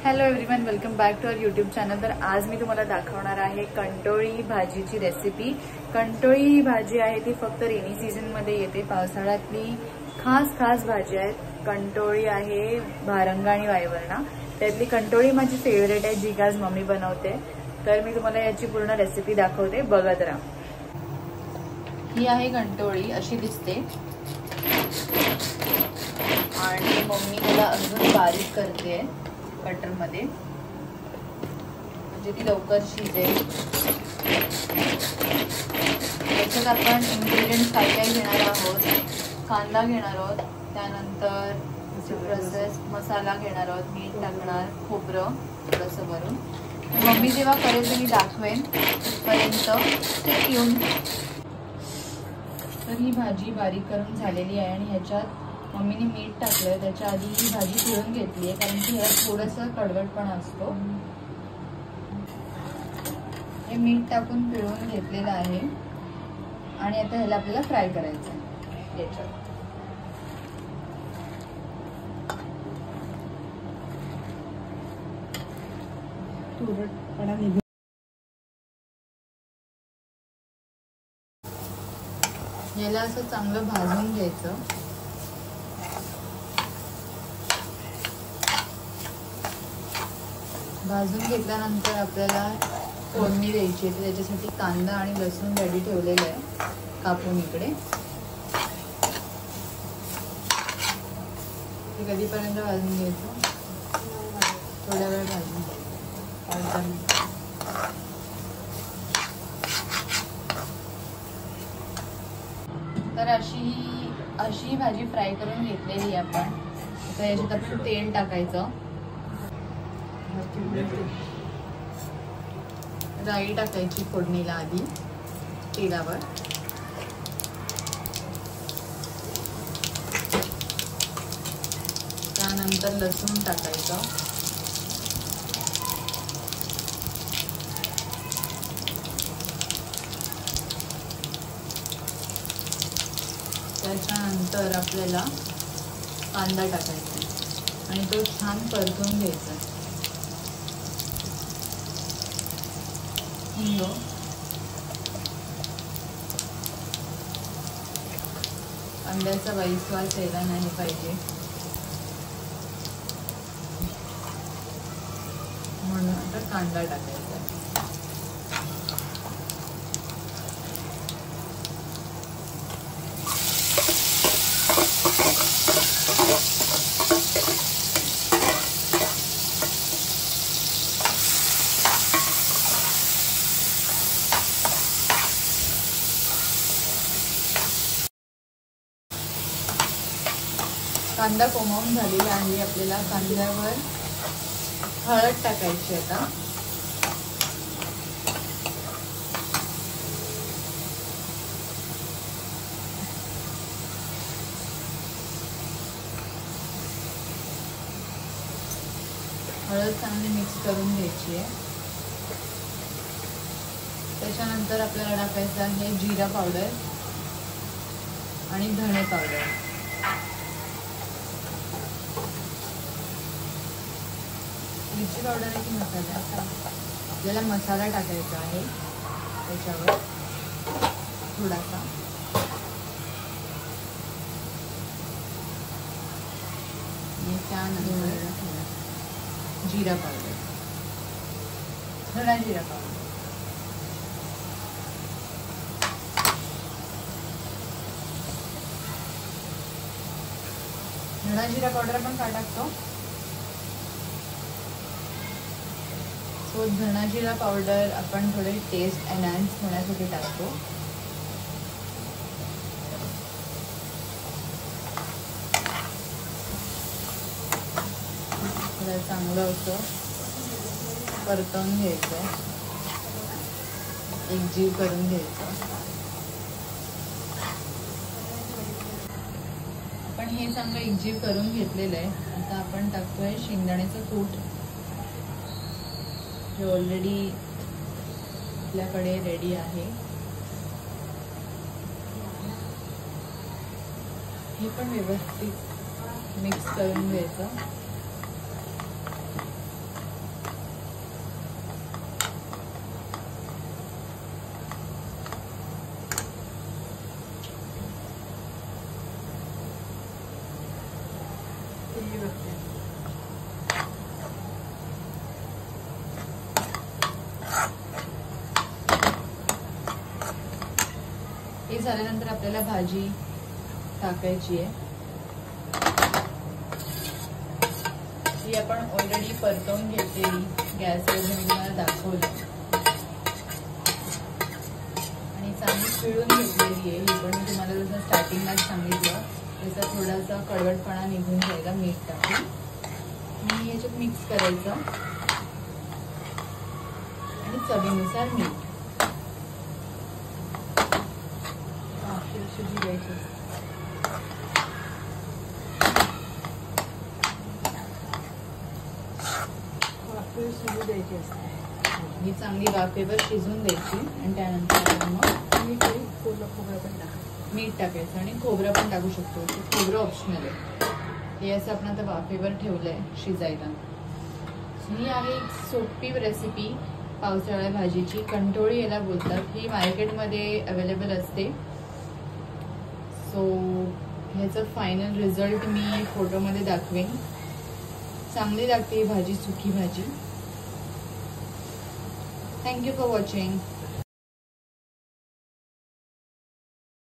Hello everyone, welcome back to our YouTube channel. तर आज मी तुम्हाला दाखवणार आहे कंटोळी भाजीची रेसिपी। कंटोळी ही भाजी आहे ती फक्त रेनी सीझन मध्ये येते। पावसाळ्यातली खास भाजी आहे कंटोळी आहे। भारंगा आणि वायवरणा त्यातली कंटोळी माझी फेवरेट आहे, जी आज मम्मी बनवते। तर मी तुम्हाला याची पूर्ण रेसिपी दाखवते, बघत राहा। ही आहे कंटोळी, अशी दिसते आणि मम्मी त्याला अजून बारीक करते कटर मध्ये, म्हणजे ती लवकर शिजेल। त्याच्यात आपण इन्ग्रेडियंट्स काय घेणार आहोत, कांदा घेणार आहोत, त्यानंतर प्रोसेस मसाला घेणार आहोत, मीठ टाकणार, खोबरं थोडंसं भरून। मम्मी जेव्हा करेल ते मी दाखवेन, तिथपर्यंत स्टे ट्यून। तर ही भाजी बारीक करून झालेली आहे आणि ह्याच्यात मम्मीने मीठ टाकलंय। त्याच्या आधी ही भाजी पिळून घेतली आहे, कारण की ह्यात थोडंसं कडवटपणा असतो। हे मीठ टाकून पिळून घेतलेलं आहे आणि आता ह्याला आपल्याला फ्राय करायचं आहे याच्यात। तुरटपणा निघून याला असं चांगलं भाजून घ्यायचं। भाजून घेतल्यानंतर आपल्याला फोडणी द्यायची आहे। त्याच्यासाठी कांदा आणि लसूण रेडी ठेवलेलं आहे कापून इकडे। ते कधीपर्यंत भाजून घ्यायचं, थोड्या वेळ भाजून घ्यायचं। तर अशी भाजी फ्राय करून घेतलेली आहे आपण। आता याच्यात आपण तेल टाकायचं, राई टाकायची फोडणीला आधी तेलावर। त्यानंतर लसूण टाकायचं, त्याच्यानंतर आपल्याला कांदा टाकायचा आणि तो छान परतून घ्यायचा। कांद्याचा वाईसवास यायला नाही पाहिजे, म्हणून आता कांदा टाकायचा। कांदा कोमवून झालेला आहे। आपल्याला कांद्यावर हळद टाकायची आता। हळद चांगली मिक्स करून घ्यायची आहे। त्याच्यानंतर आपल्याला टाकायचं आहे जिरा पावडर आणि धणे पावडर। मिरची पावडर आहे की मसाला, आपल्याला मसाला टाकायचा आहे त्याच्यावर थोडासा। आणि त्यानंतर जिरा पावडर, धणा जिरा पावडर। धणा जिरा पावडर आपण का टाकतो, तो धणा जिरा पावडर आपण थोडे टेस्ट एनहान्स होण्यासाठी टाकतो। चांगलं असं परतवून घ्यायचं, एकजीव करून घ्यायचं। आपण हे चांगलं एकजीव करून घेतलेलं आहे। आता आपण टाकतोय शेंगदाण्याचं कूट, जे ऑलरेडी आपल्याकडे रेडी आहे। हे पण व्यवस्थित मिक्स करून घ्यायचं। झाल्यानंतर आपल्याला भाजी टाकायची आहे. ही आपण ऑलरेडी परतवून घेतलेली गॅसवर मी तुम्हाला दाखवलं आणि चांगली पिळून घेतलेली आहे. ही पण मी तुम्हाला जसं स्टार्टिंगलाच सांगितलं त्याचा थोडासा कडवटपणा निघून जायला मीठ टाकून मी याच्यात मिक्स करायचं आणि चवीनुसार मीठ. शिजू द्यायची. शिजू द्यायची असते ही चांगली वाफेवर शिजून द्यायची आणि त्यानंतर मग मीठ टाकायचं आणि खोबरं पण टाकू शकतो. खोबरं ऑप्शनल आहे. हे असं आपण आता वाफेवर ठेवलंय शिजायला. ही आहे एक सोपी रेसिपी पावसाळ्या भाजीची. कंटोळी याला बोलतात. ही मार्केटमध्ये अवेलेबल असते. सो ह्याचा फायनल रिझल्ट मी फोटोमध्ये दाखवेन. चांगली लागते ही भाजी, सुकी भाजी. Thank you for watching.